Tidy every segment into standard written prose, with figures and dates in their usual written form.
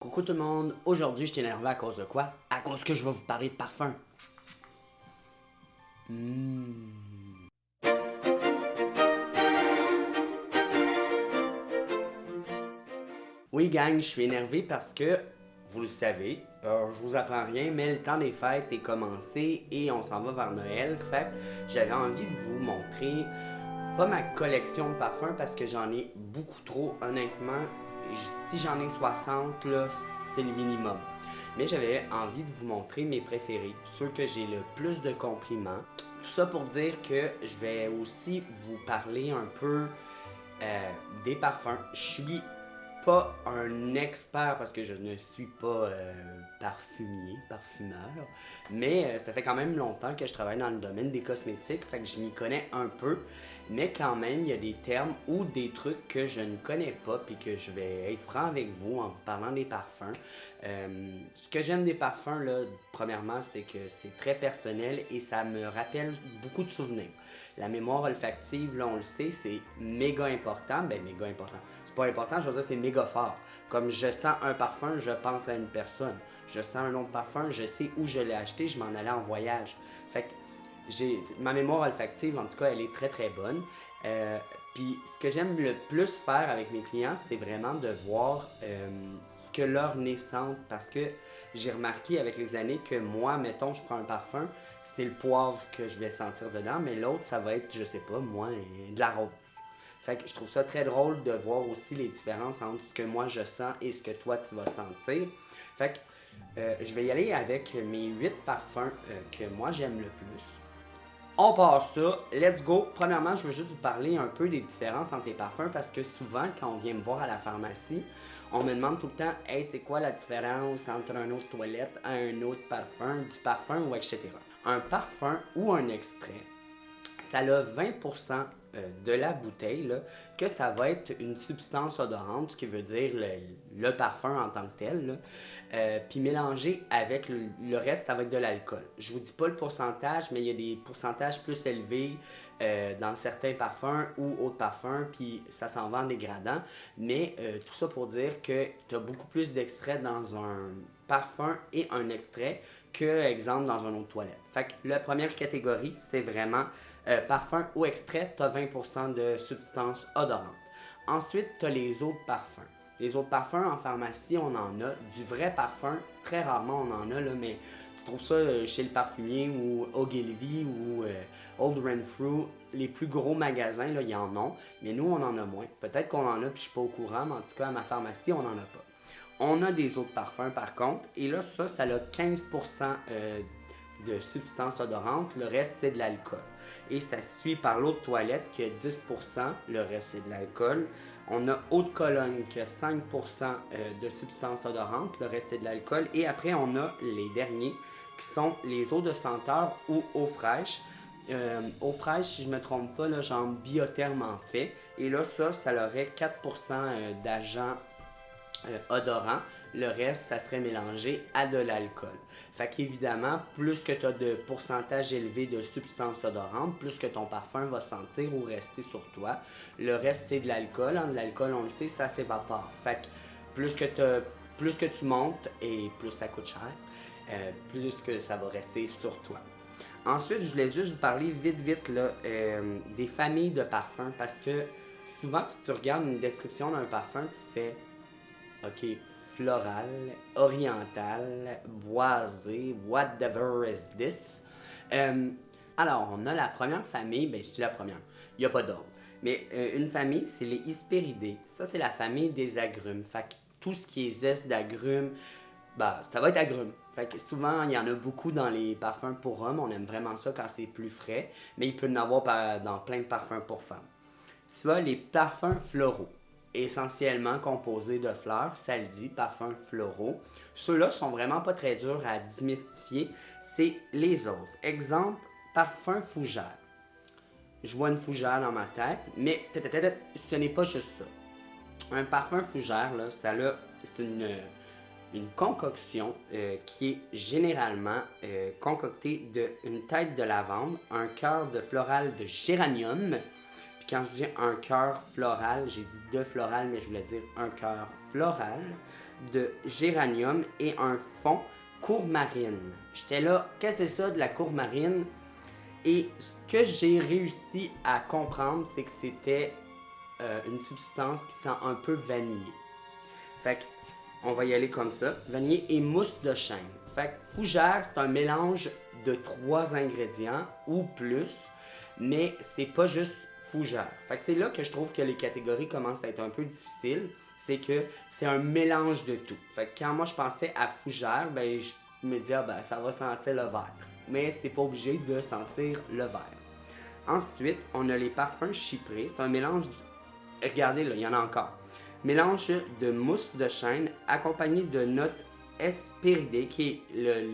Coucou tout le monde, aujourd'hui je t'ai énervé à cause de quoi? À cause que je vais vous parler de parfum. Oui gang, je suis énervé parce que, vous le savez, je vous apprends rien, mais le temps des fêtes est commencé et on s'en va vers Noël. Fait que j'avais envie de vous montrer, pas ma collection de parfums parce que j'en ai beaucoup trop, honnêtement. Si j'en ai 60, là, c'est le minimum. Mais j'avais envie de vous montrer mes préférés, ceux que j'ai le plus de compliments. Tout ça pour dire que je vais aussi vous parler un peu des parfums. Je suis pas un expert parce que je ne suis pas parfumier, parfumeur, mais ça fait quand même longtemps que je travaille dans le domaine des cosmétiques, fait que je m'y connais un peu, mais quand même, il y a des termes ou des trucs que je ne connais pas, puis que je vais être franc avec vous en vous parlant des parfums. Ce que j'aime des parfums, là, premièrement, c'est que c'est très personnel et ça me rappelle beaucoup de souvenirs. La mémoire olfactive, là, on le sait, c'est méga important. Ben, méga important. C'est pas important, je veux dire, c'est méga fort. Comme je sens un parfum, je pense à une personne. Je sens un autre parfum, je sais où je l'ai acheté, je m'en allais en voyage. Fait que ma mémoire olfactive, en tout cas, elle est très très bonne. Puis ce que j'aime le plus faire avec mes clients, c'est vraiment de voir ce que leur nez sent. Parce que j'ai remarqué avec les années que moi, mettons, je prends un parfum, c'est le poivre que je vais sentir dedans, mais l'autre, ça va être, je sais pas, moi, de la rose. Fait que je trouve ça très drôle de voir aussi les différences entre ce que moi je sens et ce que toi tu vas sentir. Fait que je vais y aller avec mes 8 parfums que moi j'aime le plus. On passe ça, let's go. Premièrement, je veux juste vous parler un peu des différences entre les parfums parce que souvent, quand on vient me voir à la pharmacie, on me demande tout le temps, hey, c'est quoi la différence entre un autre toilette et un autre parfum, du parfum ou etc. Un parfum ou un extrait, ça a 20% de la bouteille là, que ça va être une substance odorante, ce qui veut dire le parfum en tant que tel. Puis mélangé avec le reste, ça va être de l'alcool. Je vous dis pas le pourcentage, mais il y a des pourcentages plus élevés dans certains parfums ou autres parfums, puis ça s'en va en dégradant. Mais tout ça pour dire que tu as beaucoup plus d'extraits dans un parfum et un extrait que, exemple, dans une autre toilette. Fait que la première catégorie, c'est vraiment parfum ou extrait, tu as 20% de substances odorantes. Ensuite, tu as les autres parfums. Les autres parfums, en pharmacie, on en a. Du vrai parfum, très rarement on en a, là, mais tu trouves ça chez le parfumier ou Ogilvy ou Old Renfrew. Les plus gros magasins, là, ils en ont, mais nous, on en a moins. Peut-être qu'on en a, puis je suis pas au courant, mais en tout cas, à ma pharmacie, on en a pas. On a des autres parfums, par contre, et là, ça a 15% de substances odorantes, le reste, c'est de l'alcool. Et ça se suit par l'eau de toilette qui a 10%, le reste, c'est de l'alcool. On a eau de Cologne qui a 5% de substances odorantes, le reste, c'est de l'alcool. Et après, on a les derniers qui sont les eaux de senteur ou eau fraîche. Eau fraîche, si je ne me trompe pas, là, genre biotherme en fait. Et là, ça aurait 4% d'agents odorant. Le reste, ça serait mélangé à de l'alcool. Fait qu'évidemment, plus que tu as de pourcentage élevé de substances odorantes, plus que ton parfum va sentir ou rester sur toi. Le reste, c'est de l'alcool. Hein. L'alcool, on le sait, ça s'évapore. Fait que plus que tu montes et plus ça coûte cher, plus que ça va rester sur toi. Ensuite, je voulais juste vous parler vite là, des familles de parfums parce que souvent, si tu regardes une description d'un parfum, tu fais OK, floral, oriental, boisé, whatever is this? Euh, alors, on a la première famille, ben je dis la première, il n'y a pas d'autre. Mais une famille, c'est les Hesperidae. Ça, c'est la famille des agrumes. Fait que tout ce qui est zeste d'agrumes, bah, ça va être agrumes. Fait que souvent, il y en a beaucoup dans les parfums pour hommes. On aime vraiment ça quand c'est plus frais. Mais il peut y en avoir dans plein de parfums pour femmes. Tu as les parfums floraux, essentiellement composés de fleurs, ça le dit, parfums floraux. Ceux-là sont vraiment pas très durs à démystifier, c'est les autres. Exemple, parfum fougère. Je vois une fougère dans ma tête, mais ce n'est pas juste ça. Un parfum fougère, là, c'est une concoction qui est généralement concoctée d'une tête de lavande, un cœur de floral de géranium. Puis quand je dis un cœur floral, j'ai dit deux floral, mais je voulais dire un cœur floral. de géranium et un fond courmarine. J'étais là, qu'est-ce que c'est ça de la courmarine? Et ce que j'ai réussi à comprendre, c'est que c'était une substance qui sent un peu vanillé. Fait que, on va y aller comme ça. Vanillé et mousse de chêne. Fait que fougère, c'est un mélange de 3 ingrédients ou plus, mais c'est pas juste fougère. Fait que c'est là que je trouve que les catégories commencent à être un peu difficiles. C'est que c'est un mélange de tout. Fait que quand moi je pensais à fougère, ben je me disais, ça va sentir le verre. Mais c'est pas obligé de sentir le verre. Ensuite, on a les parfums chyprés. C'est un mélange. Regardez là, il y en a encore. Mélange de mousse de chêne accompagné de notes hespéridées, qui est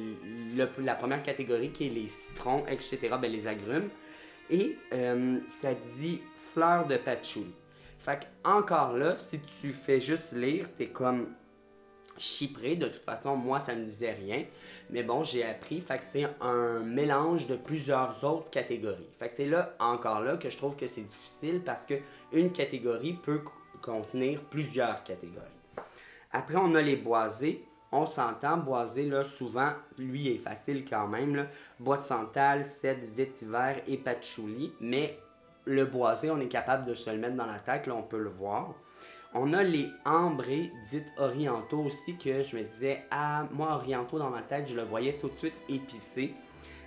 la première catégorie, qui est les citrons, etc., les agrumes. Et ça dit fleur de patchouli. Fait que, encore là, si tu fais juste lire, t'es comme chypré. De toute façon, moi, ça me disait rien. Mais bon, j'ai appris. Fait que c'est un mélange de plusieurs autres catégories. Fait que c'est là, encore là, que je trouve que c'est difficile parce que une catégorie peut contenir plusieurs catégories. Après, on a les boisés. On s'entend, boisé, là, souvent, lui est facile quand même. Là. Bois de santal, cèdre, vétiver et patchouli. Mais le boisé, on est capable de se le mettre dans la tête. Là, on peut le voir. On a les ambrés, dites orientaux aussi, que je me disais, moi, orientaux dans ma tête, je le voyais tout de suite épicé.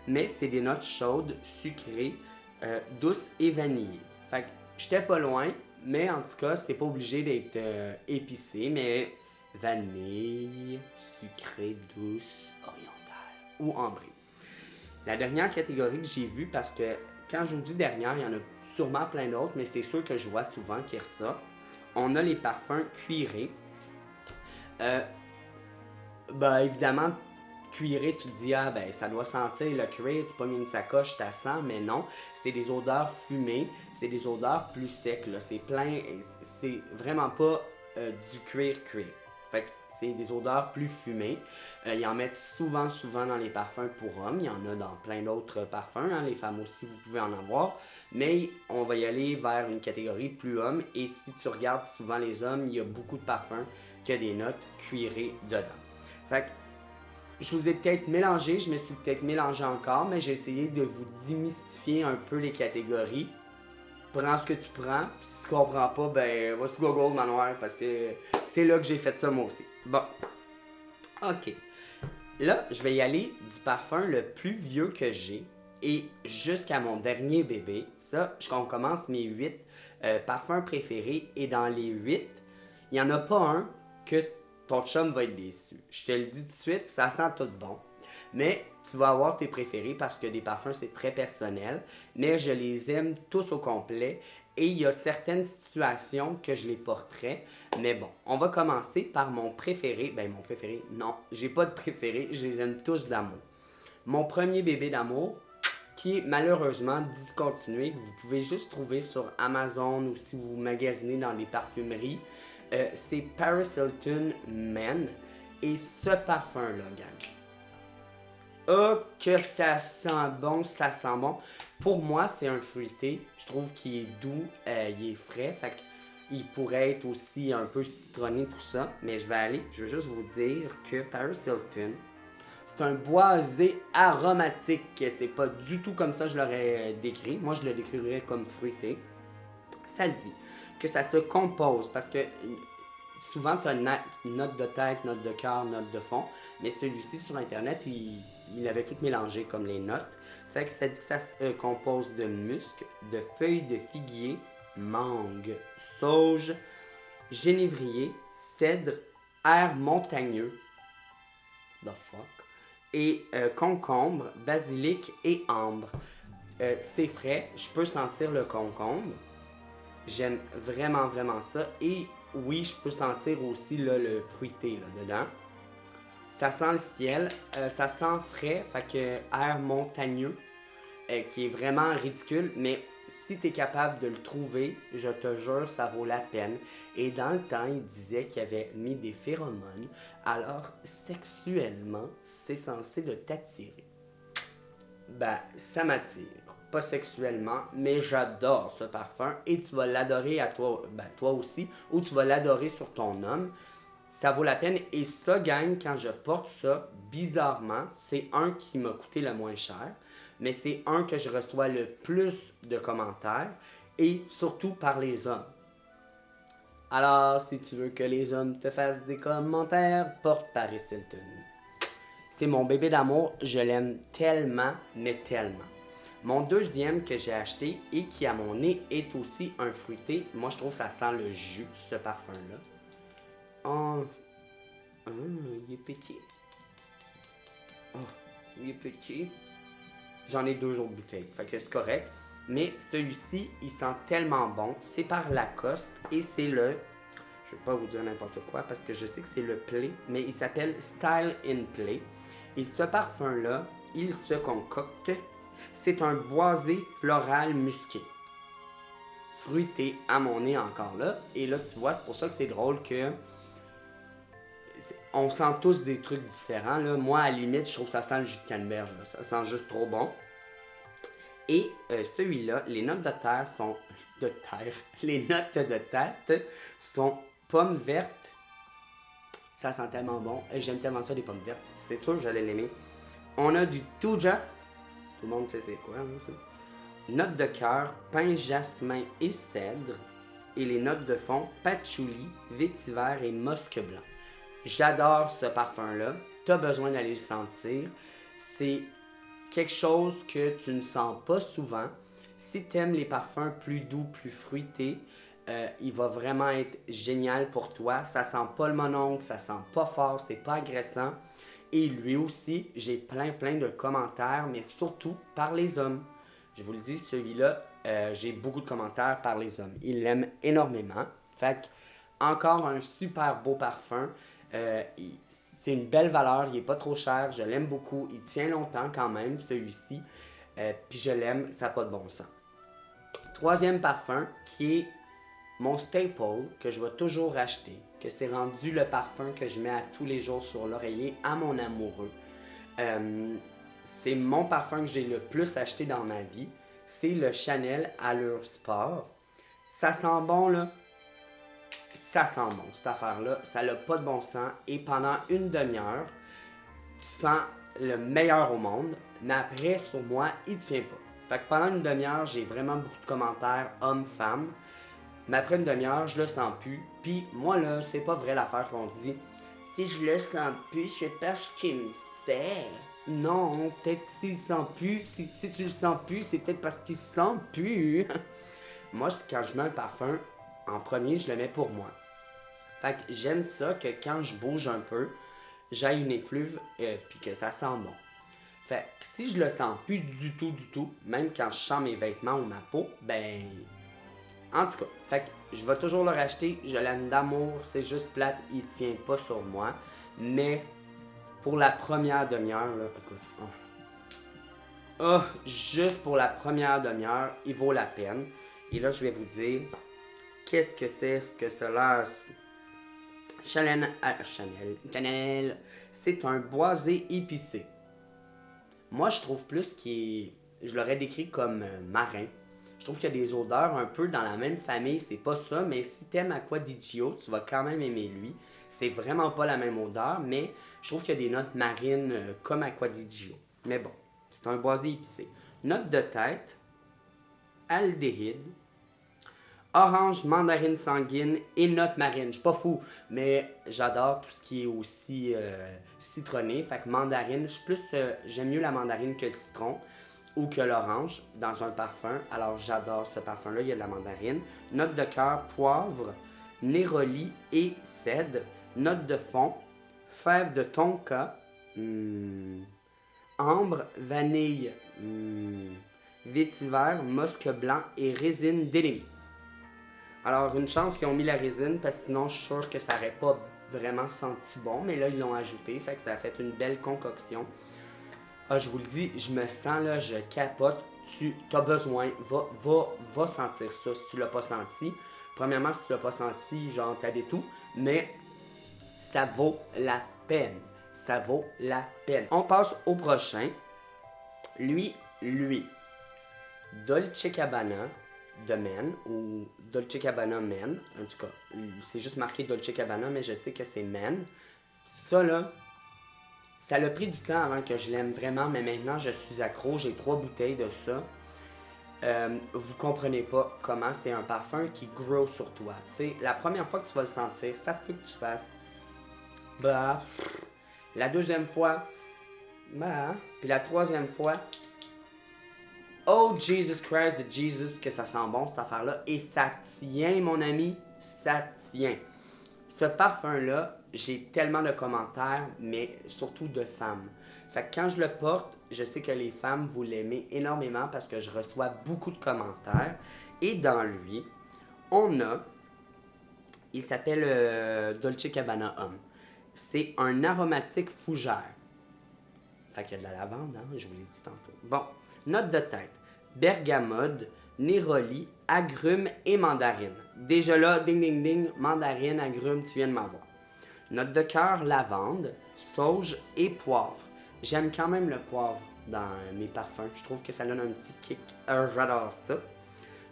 Mais c'est des notes chaudes, sucrées, douces et vanillées. Fait que j'étais pas loin, mais en tout cas, c'est pas obligé d'être épicé, mais vanille, sucrée, douce, orientale ou ambrée. La dernière catégorie que j'ai vue, parce que quand je vous dis dernière, il y en a sûrement plein d'autres, mais c'est sûr que je vois souvent qu'il y a ça. On a les parfums cuirés. Évidemment, cuiré, tu te dis, ça doit sentir le cuir, tu pognes une sacoche, tu sens, mais non. C'est des odeurs fumées, c'est des odeurs plus secs, là. C'est plein, c'est vraiment pas du cuir. Fait que c'est des odeurs plus fumées. Ils en mettent souvent dans les parfums pour hommes. Il y en a dans plein d'autres parfums. Hein. Les femmes aussi, vous pouvez en avoir. Mais on va y aller vers une catégorie plus homme. Et si tu regardes souvent les hommes, il y a beaucoup de parfums qui ont des notes cuirées dedans. Fait que je vous ai peut-être mélangé, je me suis peut-être mélangé encore, mais j'ai essayé de vous démystifier un peu les catégories. Prends ce que tu prends, puis si tu comprends pas, va sur Google Manoir, parce que c'est là que j'ai fait ça moi aussi. Bon, ok. Là, je vais y aller du parfum le plus vieux que j'ai, et jusqu'à mon dernier bébé. Ça, on commence mes 8 parfums préférés, et dans les 8, il n'y en a pas un que ton chum va être déçu. Je te le dis tout de suite, ça sent tout bon. Mais tu vas avoir tes préférés parce que des parfums, c'est très personnel. Mais je les aime tous au complet. Et il y a certaines situations que je les porterais. Mais bon, on va commencer par mon préféré. Mon préféré, non, j'ai pas de préféré. Je les aime tous d'amour. Mon premier bébé d'amour, qui est malheureusement discontinué, que vous pouvez juste trouver sur Amazon ou si vous magasinez dans les parfumeries. C'est Paris Hilton Men. Et ce parfum-là, gang. Oh, que ça sent bon, ça sent bon. Pour moi, c'est un fruité. Je trouve qu'il est doux, il est frais. Fait qu'il pourrait être aussi un peu citronné, tout ça. Mais je veux juste vous dire que Paris Hilton, c'est un boisé aromatique. C'est pas du tout comme ça que je l'aurais décrit. Moi, je le décrirais comme fruité. Ça dit que ça se compose parce que souvent tu as note de tête, note de cœur, note de fond, mais celui-ci sur internet il avait tout mélangé comme les notes. Fait que ça dit que ça se compose de musc, de feuilles de figuier, mangue, sauge, génévrier, cèdre, air montagneux, the fuck, et concombre, basilic et ambre. C'est frais, je peux sentir le concombre. J'aime vraiment ça. Et oui, je peux sentir aussi là, le fruité là, dedans. Ça sent le ciel. Ça sent frais. Fait que air montagneux. Qui est vraiment ridicule. Mais si tu es capable de le trouver, je te jure, ça vaut la peine. Et dans le temps, il disait qu'il avait mis des phéromones. Alors, sexuellement, c'est censé de t'attirer. Ça m'attire. Pas sexuellement, mais j'adore ce parfum et tu vas l'adorer à toi, toi aussi, ou tu vas l'adorer sur ton homme. Ça vaut la peine. Et ça, gang, quand je porte ça, bizarrement, c'est un qui m'a coûté le moins cher, mais c'est un que je reçois le plus de commentaires et surtout par les hommes. Alors, si tu veux que les hommes te fassent des commentaires, porte Paris Hilton. C'est mon bébé d'amour, je l'aime tellement, mais tellement. Mon deuxième que j'ai acheté et qui à mon nez est aussi un fruité, moi je trouve que ça sent le jus, ce parfum-là. Oh, il est petit. Oh, il est petit. J'en ai 2 autres bouteilles, fait que c'est correct. Mais celui-ci, il sent tellement bon. C'est par Lacoste et c'est le... Je ne vais pas vous dire n'importe quoi parce que je sais que c'est le Play, mais il s'appelle Style in Play. Et ce parfum-là, il se concocte. C'est un boisé floral musqué. Fruité à mon nez encore là. Et là, tu vois, c'est pour ça que c'est drôle que... On sent tous des trucs différents. Là. Moi, à la limite, je trouve que ça sent le jus de canneberge. Là. Ça sent juste trop bon. Et celui-là, les notes de terre sont... De terre. Les notes de tête sont pommes vertes. Ça sent tellement bon. J'aime tellement ça, des pommes vertes. C'est sûr que j'allais l'aimer. On a du Tuja. Tout le monde sait c'est quoi, hein, ça. Notes de cœur, pain, jasmin et cèdre. Et les notes de fond, patchouli, vétiver et musc blanc. J'adore ce parfum-là. Tu as besoin d'aller le sentir. C'est quelque chose que tu ne sens pas souvent. Si tu aimes les parfums plus doux, plus fruités, il va vraiment être génial pour toi. Ça sent pas le mononcle, ça sent pas fort, c'est pas agressant. Et lui aussi, j'ai plein de commentaires, mais surtout par les hommes. Je vous le dis, celui-là, j'ai beaucoup de commentaires par les hommes. Ils l'aiment énormément. Fait que, encore un super beau parfum. C'est une belle valeur, il est pas trop cher, je l'aime beaucoup. Il tient longtemps quand même, celui-ci. Puis je l'aime, ça n'a pas de bon sens. Troisième parfum, qui est mon staple, que je vais toujours acheter, que c'est rendu le parfum que je mets à tous les jours sur l'oreiller à mon amoureux. C'est mon parfum que j'ai le plus acheté dans ma vie. C'est le Chanel Allure Sport. Ça sent bon, là. Ça sent bon, cette affaire-là. Ça n'a pas de bon sens. Et pendant une demi-heure, tu sens le meilleur au monde. Mais après, sur moi, il tient pas. Fait que pendant une demi-heure, j'ai vraiment beaucoup de commentaires hommes-femmes. Mais après une demi-heure, je le sens plus. Puis moi, là, c'est pas vrai l'affaire qu'on dit. Si je le sens plus, c'est parce qu'il me fait. Non, peut-être s'il sent plus. Si tu le sens plus, c'est peut-être parce qu'il se sent plus. Moi, quand je mets un parfum, en premier, je le mets pour moi. Fait que j'aime ça que quand je bouge un peu, j'aille une effluve puis que ça sent bon. Fait que si je le sens plus du tout, même quand je sens mes vêtements ou ma peau, ben... En tout cas, fait que je vais toujours le racheter, je l'aime d'amour, c'est juste plate, il tient pas sur moi. Mais pour la première demi-heure, là, écoute, juste pour la première demi-heure, il vaut la peine. Et là, je vais vous dire, qu'est-ce que c'est ce que cela... Chanel, c'est un boisé épicé. Moi, je trouve plus qu'il est... Je l'aurais décrit comme marin. Je trouve qu'il y a des odeurs un peu dans la même famille. C'est pas ça, mais si t'aimes Acqua di Gio, tu vas quand même aimer lui. C'est vraiment pas la même odeur, mais je trouve qu'il y a des notes marines comme Acqua di Gio. Mais bon, c'est un boisé épicé. Note de tête, aldéhyde, orange, mandarine sanguine et note marine. Je suis pas fou, mais j'adore tout ce qui est aussi citronné. Fait que mandarine, j'aime mieux la mandarine que le citron ou que l'orange dans un parfum. Alors j'adore ce parfum-là, il y a de la mandarine. Note de cœur, poivre, néroli et cèdre. Note de fond, fève de tonka, ambre, vanille, vétiver, musc blanc et résine d'élémie. Alors, une chance qu'ils ont mis la résine, parce que sinon, je suis sûr que ça n'aurait pas vraiment senti bon. Mais là, ils l'ont ajouté, fait que ça a fait une belle concoction. Ah, je vous le dis, je me sens, là, je capote. Tu as besoin, va sentir ça si tu l'as pas senti. Premièrement, si tu l'as pas senti, genre, t'as des tout. Mais ça vaut la peine. Ça vaut la peine. On passe au prochain. Lui. Dolce Gabbana. de Men ou Dolce Gabbana Men. En tout cas, c'est juste marqué Dolce Gabbana, mais je sais que c'est Men. Ça, là, ça a pris du temps avant que je l'aime vraiment, mais maintenant, je suis accro. J'ai 3 bouteilles de ça. Vous comprenez pas comment c'est un parfum qui grow sur toi. Tu sais, la première fois que tu vas le sentir, ça se peut que tu fasses bah. La deuxième fois, bah. Puis la troisième fois, oh Jesus Christ de Jesus, que ça sent bon cette affaire-là. Et ça tient, mon ami, ça tient. Ce parfum-là, j'ai tellement de commentaires, mais surtout de femmes. Fait que quand je le porte, je sais que les femmes, vous l'aimez énormément parce que je reçois beaucoup de commentaires. Et dans lui, on a, il s'appelle Dolce Gabbana Homme. C'est un aromatique fougère. Fait qu'il y a de la lavande, hein, je vous l'ai dit tantôt. Bon, note de tête. Bergamote, néroli, agrumes et mandarine. Déjà là, ding ding ding, mandarine, agrumes, tu viens de m'avoir. Note de cœur, lavande, sauge et poivre. J'aime quand même le poivre dans mes parfums. Je trouve que ça donne un petit kick. J'adore ça.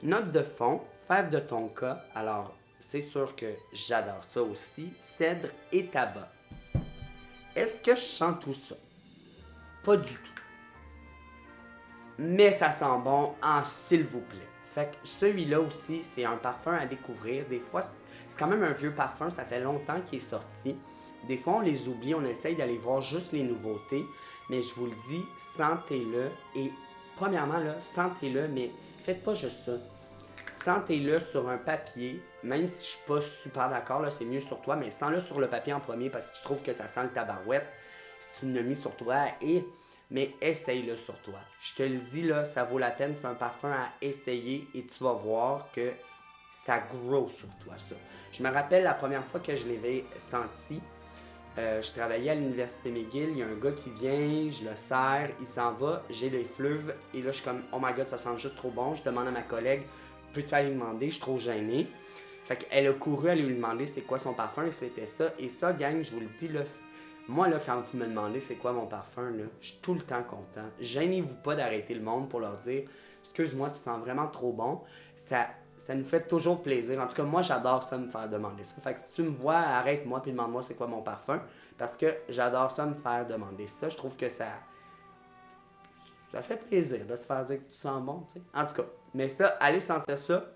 Note de fond, fève de tonka. Alors, c'est sûr que j'adore ça aussi. Cèdre et tabac. Est-ce que je sens tout ça? Pas du tout. Mais ça sent bon en s'il vous plaît. Fait que celui-là aussi, c'est un parfum à découvrir. Des fois, c'est quand même un vieux parfum, ça fait longtemps qu'il est sorti. Des fois, on les oublie, on essaye d'aller voir juste les nouveautés. Mais je vous le dis, sentez-le. Et premièrement, là, sentez-le, mais faites pas juste ça. Sentez-le sur un papier, même si je suis pas super d'accord, là, c'est mieux sur toi, mais sens-le sur le papier en premier parce que je trouve que ça sent le tabarouette. Si tu l'as mis sur toi, mais essaye-le sur toi. Je te le dis, là, ça vaut la peine, c'est un parfum à essayer et tu vas voir que ça grow sur toi, ça. Je me rappelle la première fois que je l'avais senti, je travaillais à l'université McGill, il y a un gars qui vient, je le sers, il s'en va, j'ai les fleuves et là je suis comme oh my god ça sent juste trop bon, je demande à ma collègue peux-tu aller lui demander, je suis trop gênée. Fait qu'elle a couru à lui demander c'est quoi son parfum et c'était ça. Et ça gang, je vous le dis là, moi là quand vous me demandez c'est quoi mon parfum là, je suis tout le temps content. Gênez-vous pas d'arrêter le monde pour leur dire excuse-moi tu sens vraiment trop bon, ça nous fait toujours plaisir. En tout cas, moi, j'adore ça me faire demander ça. Fait que si tu me vois, arrête-moi puis demande-moi c'est quoi mon parfum. Parce que j'adore ça me faire demander ça. Je trouve que ça fait plaisir de se faire dire que tu sens bon, tu sais. En tout cas, mais ça, allez sentir ça.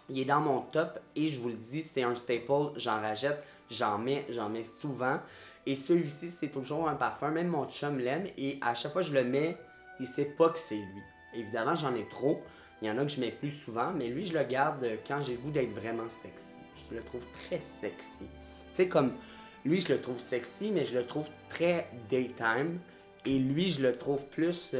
Il est dans mon top et je vous le dis, c'est un staple. J'en rachète, j'en mets souvent. Et celui-ci, c'est toujours un parfum. Même mon chum l'aime et à chaque fois que je le mets, il sait pas que c'est lui. Évidemment, j'en ai trop. Il y en a que je mets plus souvent, mais lui, je le garde quand j'ai le goût d'être vraiment sexy. Je le trouve très sexy. Tu sais, comme lui, je le trouve sexy, mais je le trouve très daytime. Et lui, je le trouve plus...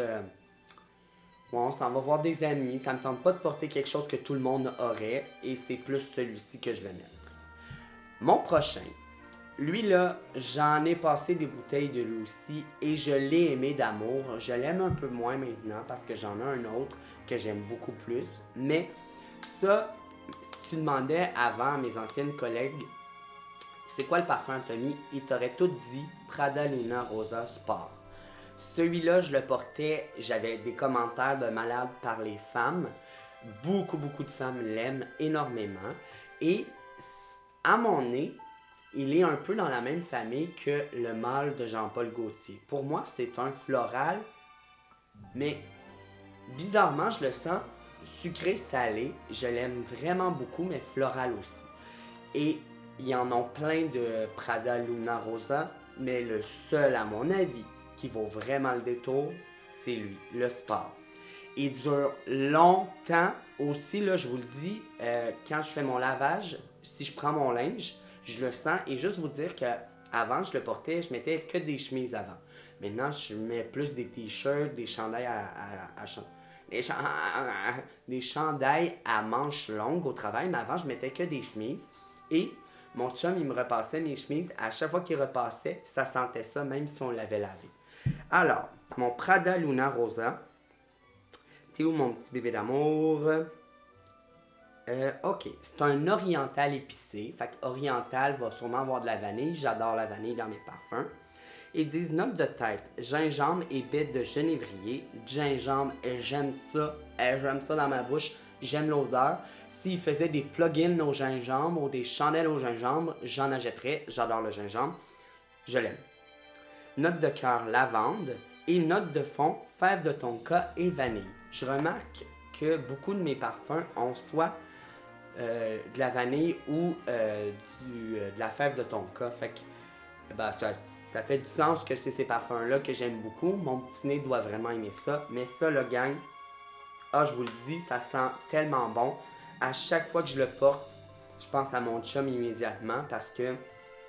bon, on s'en va voir des amis. Ça me tente pas de porter quelque chose que tout le monde aurait. Et c'est plus celui-ci que je vais mettre. Mon prochain. Lui, là, j'en ai passé des bouteilles de lui aussi et je l'ai aimé d'amour. Je l'aime un peu moins maintenant parce que j'en ai un autre que j'aime beaucoup plus. Mais ça, si tu demandais avant à mes anciennes collègues, c'est quoi le parfum, Tommy? Ils t'auraient tout dit Prada Luna Rosa Sport. Celui-là, je le portais, j'avais des commentaires de malades par les femmes. Beaucoup de femmes l'aiment énormément. Et à mon nez, il est un peu dans la même famille que le mâle de Jean-Paul Gaultier. Pour moi, c'est un floral, mais bizarrement, je le sens sucré-salé. Je l'aime vraiment beaucoup, mais floral aussi. Et il y en a plein de Prada Luna Rosa, mais le seul, à mon avis, qui vaut vraiment le détour, c'est lui, le Sport. Il dure longtemps aussi, là, je vous le dis, quand je fais mon lavage, si je prends mon linge, je le sens. Et juste vous dire qu'avant, je le portais, je mettais que des chemises avant. Maintenant, je mets plus des t-shirts, des chandails des chandails à manches longues au travail. Mais avant, je mettais que des chemises. Et mon chum, il me repassait mes chemises. À chaque fois qu'il repassait, ça sentait ça, même si on l'avait lavé. Alors, mon Prada Luna Rosa. T'es où mon petit bébé d'amour? Ok, c'est un oriental épicé. Fait que oriental va sûrement avoir de la vanille. J'adore la vanille dans mes parfums. Ils disent note de tête, gingembre et baie de genévrier. Gingembre, j'aime ça dans ma bouche. j'aime l'odeur. S'il faisait des plugins au gingembre ou des chandelles au gingembre, j'en achèterais. J'adore le gingembre. Je l'aime. Note de cœur lavande et note de fond fève de tonka et vanille. Je remarque que beaucoup de mes parfums ont soit de la vanille ou de la fève de tonka. Fait que ça fait du sens que c'est ces parfums-là que j'aime beaucoup. Mon petit nez doit vraiment aimer ça. Mais ça, le gang, je vous le dis, ça sent tellement bon. À chaque fois que je le porte, je pense à mon chum immédiatement parce que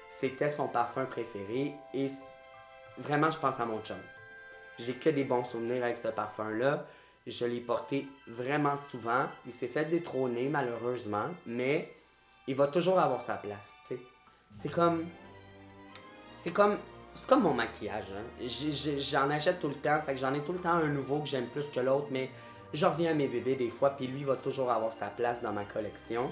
c'était son parfum préféré et vraiment, je pense à mon chum. J'ai que des bons souvenirs avec ce parfum-là. Je l'ai porté vraiment souvent. Il s'est fait détrôner, malheureusement, mais il va toujours avoir sa place, tu sais. C'est comme... C'est comme... C'est comme mon maquillage, hein. J'en achète tout le temps, fait que j'en ai tout le temps un nouveau que j'aime plus que l'autre, mais je reviens à mes bébés des fois, puis lui va toujours avoir sa place dans ma collection.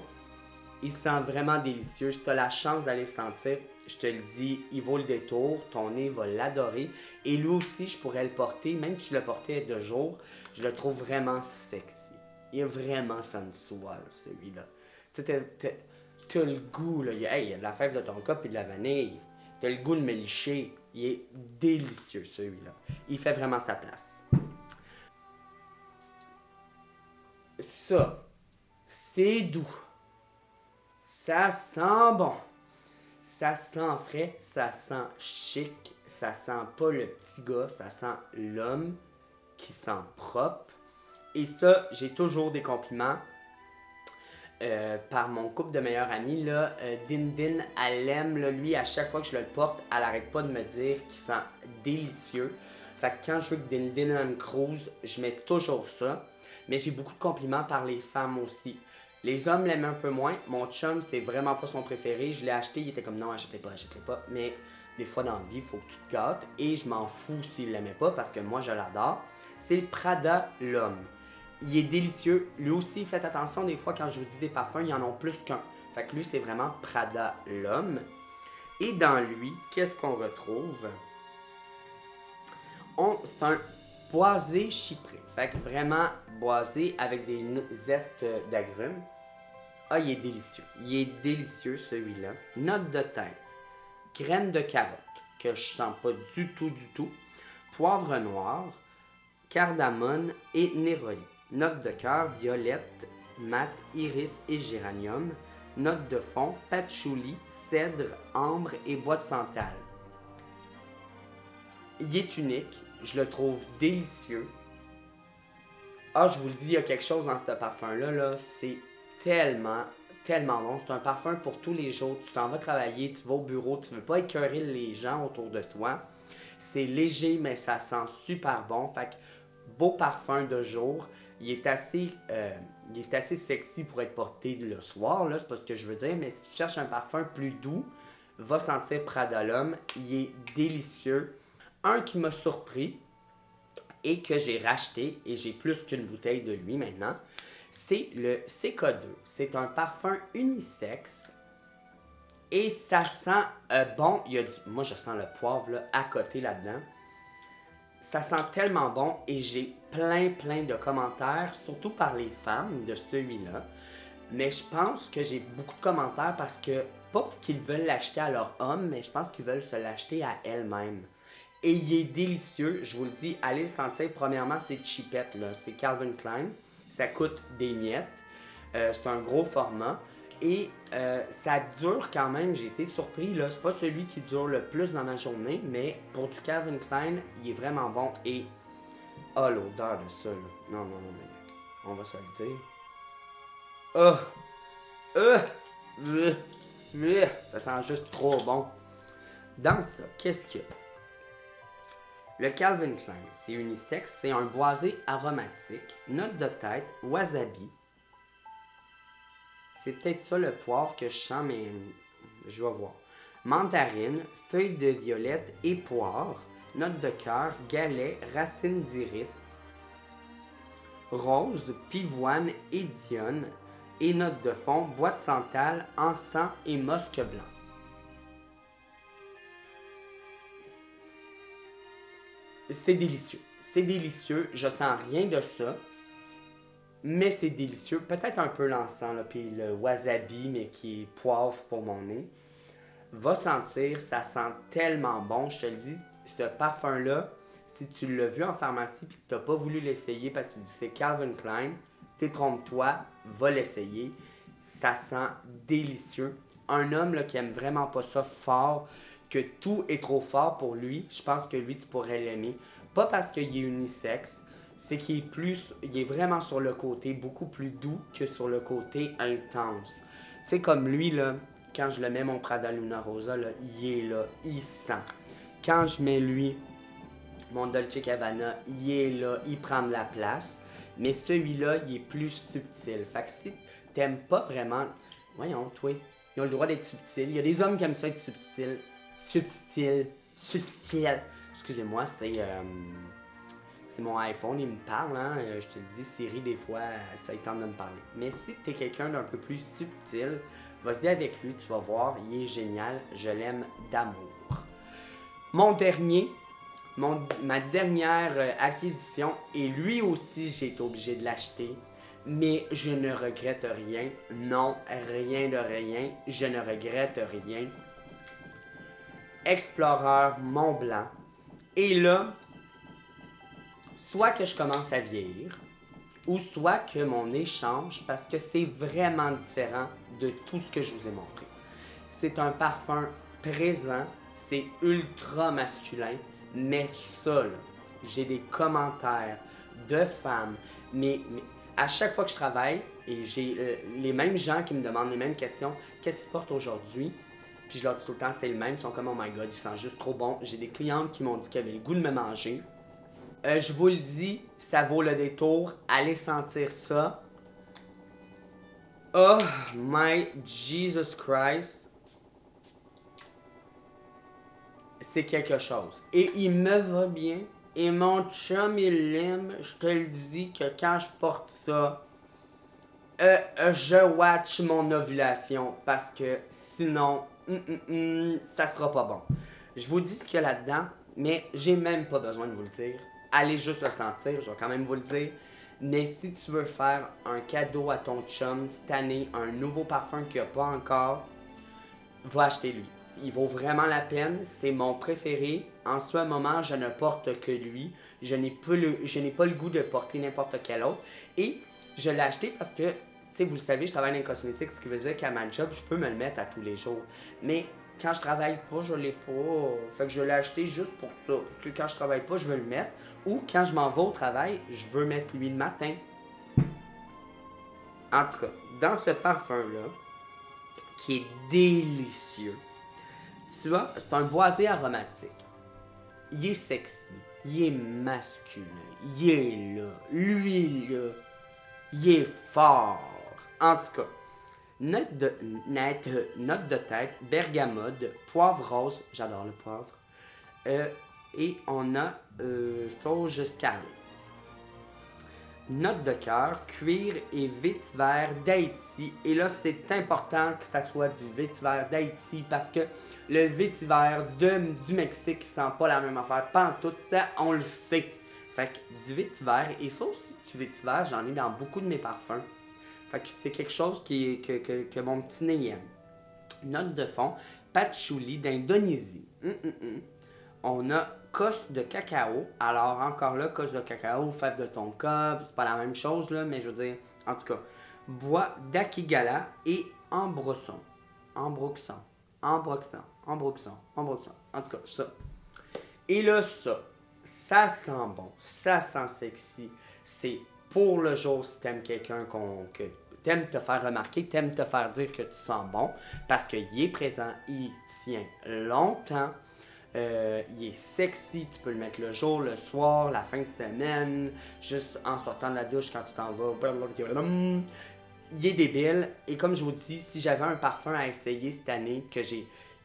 Il sent vraiment délicieux. Si tu as la chance d'aller le sentir, je te le dis, il vaut le détour. Ton nez va l'adorer. Et lui aussi, je pourrais le porter. Même si je le portais de jour, je le trouve vraiment sexy. Il a vraiment sensual, celui-là. Tu sais, t'as le goût, là. Il y a de la fève de tonka et de la vanille. T'as le goût de me licher. Il est délicieux, celui-là. Il fait vraiment sa place. Ça, c'est doux. Ça sent bon. Ça sent frais, ça sent chic, ça sent pas le petit gars, ça sent l'homme qui sent propre. Et ça, j'ai toujours des compliments par mon couple de meilleurs amis. Là, Din Din, elle aime, là, lui, à chaque fois que je le porte, elle arrête pas de me dire qu'il sent délicieux. Fait que quand je veux que Din Din me cruise, je mets toujours ça. Mais j'ai beaucoup de compliments par les femmes aussi. Les hommes l'aiment un peu moins. Mon chum, c'est vraiment pas son préféré. Je l'ai acheté, il était comme non, achetez pas, achetez pas. Mais des fois dans la vie, il faut que tu te gâtes. Et je m'en fous s'il l'aimait pas parce que moi, je l'adore. C'est Prada l'homme. Il est délicieux. Lui aussi, faites attention, des fois, quand je vous dis des parfums, il y en a plus qu'un. Fait que lui, c'est vraiment Prada l'homme. Et dans lui, qu'est-ce qu'on retrouve? C'est un boisé chypré. Fait que vraiment boisé avec des zestes d'agrumes. Il est délicieux. Il est délicieux, celui-là. Note de tête. Graines de carotte, que je sens pas du tout. Poivre noir, cardamone et néroli. Note de cœur, violette, mat, iris et géranium. Note de fond, patchouli, cèdre, ambre et bois de santal. Il est unique. Je le trouve délicieux. Je vous le dis, il y a quelque chose dans ce parfum-là, là, c'est tellement bon. C'est un parfum pour tous les jours. Tu t'en vas travailler, tu vas au bureau, tu veux pas écœurer les gens autour de toi. C'est léger, mais ça sent super bon. Fait que, beau parfum de jour. Il est assez sexy pour être porté le soir, là, c'est pas ce que je veux dire, mais si tu cherches un parfum plus doux, va sentir Prada l'homme. Il est délicieux. Un qui m'a surpris et que j'ai racheté, et j'ai plus qu'une bouteille de lui maintenant, c'est le CK2. C'est un parfum unisexe et ça sent bon. Moi, je sens le poivre là, à côté là-dedans. Ça sent tellement bon et j'ai plein de commentaires, surtout par les femmes de celui-là. Mais je pense que j'ai beaucoup de commentaires parce que, pas qu'ils veulent l'acheter à leur homme, mais je pense qu'ils veulent se l'acheter à elles-mêmes. Et il est délicieux, je vous le dis, allez le sentir. Premièrement, c'est cheapette, là. C'est Calvin Klein. Ça coûte des miettes. C'est un gros format. Et ça dure quand même, j'ai été surpris, là. C'est pas celui qui dure le plus dans ma journée, mais pour du Calvin Klein, il est vraiment bon. Et, l'odeur de ça, là. Non, mais on va se le dire. Ça sent juste trop bon. Dans ça, qu'est-ce qu'il y a? Le Calvin Klein, c'est unisexe, c'est un boisé aromatique, note de tête, wasabi. C'est peut-être ça le poivre que je sens, mais je vais voir. Mandarine, feuilles de violette et poire, note de cœur, galet, racine d'iris, rose, pivoine et dionne, et note de fond, bois de santal, encens et musc blanc. C'est délicieux. C'est délicieux. Je sens rien de ça. mais c'est délicieux. Peut-être un peu l'encens, là, puis le wasabi, mais qui est poivre pour mon nez. Va sentir, ça sent tellement bon, je te le dis, ce parfum-là, si tu l'as vu en pharmacie et que tu n'as pas voulu l'essayer parce que tu dis c'est Calvin Klein, détrompe-toi, va l'essayer. Ça sent délicieux. Un homme là, qui aime vraiment pas ça fort, que tout est trop fort pour lui, je pense que lui, tu pourrais l'aimer. Pas parce qu'il est unisexe, c'est qu'il est il est vraiment sur le côté beaucoup plus doux que sur le côté intense. Tu sais, comme lui, là, quand je le mets mon Prada Luna Rosa, là, il est là, il sent. Quand je mets lui, mon Dolce Gabbana, il est là, il prend de la place. Mais celui-là, il est plus subtil. Fait que si t'aimes pas vraiment... Voyons, toi, ils ont le droit d'être subtils. Il y a des hommes qui aiment ça être subtil. Subtil. Excusez-moi, c'est mon iPhone, il me parle, hein. Je te dis, Siri, des fois, ça lui tente de me parler. Mais si t'es quelqu'un d'un peu plus subtil, vas-y avec lui, tu vas voir, il est génial, je l'aime d'amour. Ma dernière acquisition, et lui aussi j'ai été obligé de l'acheter, mais je ne regrette rien. Non, rien de rien, je ne regrette rien. Explorer Mont Blanc. Et là, soit que je commence à vieillir, ou soit que mon nez change parce que c'est vraiment différent de tout ce que je vous ai montré. C'est un parfum présent, c'est ultra masculin, mais ça, là, j'ai des commentaires de femmes, mais à chaque fois que je travaille, et j'ai les mêmes gens qui me demandent les mêmes questions, qu'est-ce que tu portes aujourd'hui? Puis je leur dis tout le temps, c'est le même, ils sont comme, oh my god, il sent juste trop bon. J'ai des clientes qui m'ont dit qu'ils avaient le goût de me manger. Je vous le dis, ça vaut le détour. Allez sentir ça. Oh my Jesus Christ. C'est quelque chose. Et il me va bien. Et mon chum, il l'aime. Je te le dis que quand je porte ça, je watch mon ovulation. Parce que sinon, ça sera pas bon. Je vous dis ce qu'il y a là-dedans, mais j'ai même pas besoin de vous le dire. Allez juste le sentir, je vais quand même vous le dire. Mais si tu veux faire un cadeau à ton chum cette année, un nouveau parfum qu'il n'y a pas encore, va acheter lui. Il vaut vraiment la peine, c'est mon préféré. En ce moment, je ne porte que lui. Je n'ai pas le goût de porter n'importe quel autre. Et je l'ai acheté parce que, tu sais, vous le savez, je travaille dans les cosmétiques, ce qui veut dire qu'à ma job, je peux me le mettre à tous les jours. Mais quand je travaille pas, je l'ai pas. Fait que je l'ai acheté juste pour ça. Parce que quand je travaille pas, je veux le mettre. Ou quand je m'en vais au travail, je veux mettre lui le matin. En tout cas, dans ce parfum-là, qui est délicieux, tu vois, c'est un boisé aromatique. Il est sexy, il est masculin, il est là, lui là, il est fort. En tout cas, note de tête, bergamote, poivre rose, j'adore le poivre. Et on a sauge scalée. Note de cœur, cuir et vétiver d'Haïti. Et là, c'est important que ça soit du vétiver d'Haïti parce que le vétiver du Mexique, il sent pas la même affaire. Pas en tout, on le sait. Fait que du vétiver, et ça aussi, du vétiver, j'en ai dans beaucoup de mes parfums. Fait que c'est quelque chose que mon petit nez aime. Note de fond, patchouli d'Indonésie. On a cosse de cacao. Alors, encore là, cosse de cacao, fève de tonka, c'est pas la même chose, là, mais je veux dire, en tout cas, bois d'Akigala et ambroxon. Ambroxon. En tout cas, ça. Et là, ça sent bon, ça sent sexy. C'est pour le jour si t'aimes quelqu'un que t'aimes te faire remarquer, t'aimes te faire dire que tu sens bon, parce qu'il est présent, il tient longtemps. Il est sexy, tu peux le mettre le jour, le soir, la fin de semaine, juste en sortant de la douche quand tu t'en vas. Il est débile. Et comme je vous dis, si j'avais un parfum à essayer cette année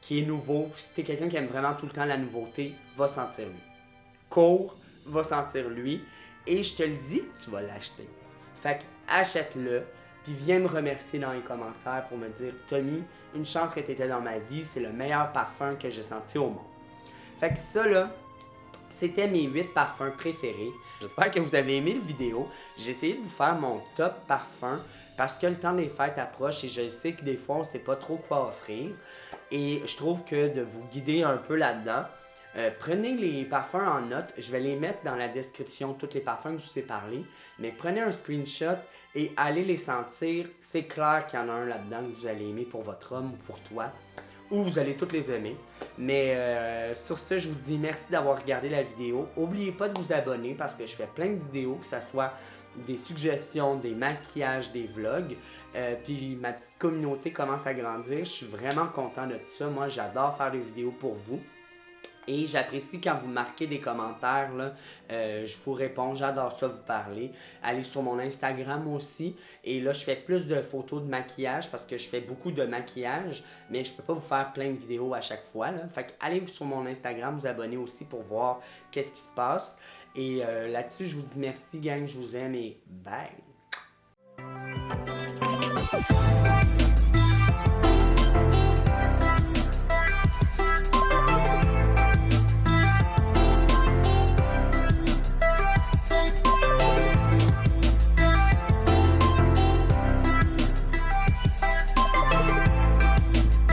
qui est nouveau, si t'es quelqu'un qui aime vraiment tout le temps la nouveauté, va sentir lui. Cours, va sentir lui. Et je te le dis, tu vas l'acheter. Fait que achète-le. Puis viens me remercier dans les commentaires pour me dire « Tommy, une chance que tu étais dans ma vie, c'est le meilleur parfum que j'ai senti au monde. » Fait que ça là, C'était mes 8 parfums préférés. J'espère que vous avez aimé la vidéo. J'ai essayé de vous faire mon top parfum parce que le temps des fêtes approche et je sais que des fois on ne sait pas trop quoi offrir. Et je trouve que de vous guider un peu là-dedans, prenez les parfums en note. Je vais les mettre dans la description, tous les parfums que je vous ai parlé. Mais prenez un screenshot et allez les sentir. C'est clair qu'il y en a un là-dedans que vous allez aimer pour votre homme ou pour toi. Ou vous allez toutes les aimer. Mais sur ce, je vous dis merci d'avoir regardé la vidéo. N'oubliez pas de vous abonner parce que je fais plein de vidéos, que ce soit des suggestions, des maquillages, des vlogs. Puis ma petite communauté commence à grandir. Je suis vraiment content de ça. Moi, j'adore faire des vidéos pour vous. Et j'apprécie quand vous marquez des commentaires, là, je vous réponds, j'adore ça vous parler. Allez sur mon Instagram aussi. Et là, je fais plus de photos de maquillage parce que je fais beaucoup de maquillage, mais je peux pas vous faire plein de vidéos à chaque fois. Là. Fait que allez sur mon Instagram, vous abonner aussi pour voir qu'est-ce qui se passe. Et là-dessus, je vous dis merci gang, je vous aime et bye!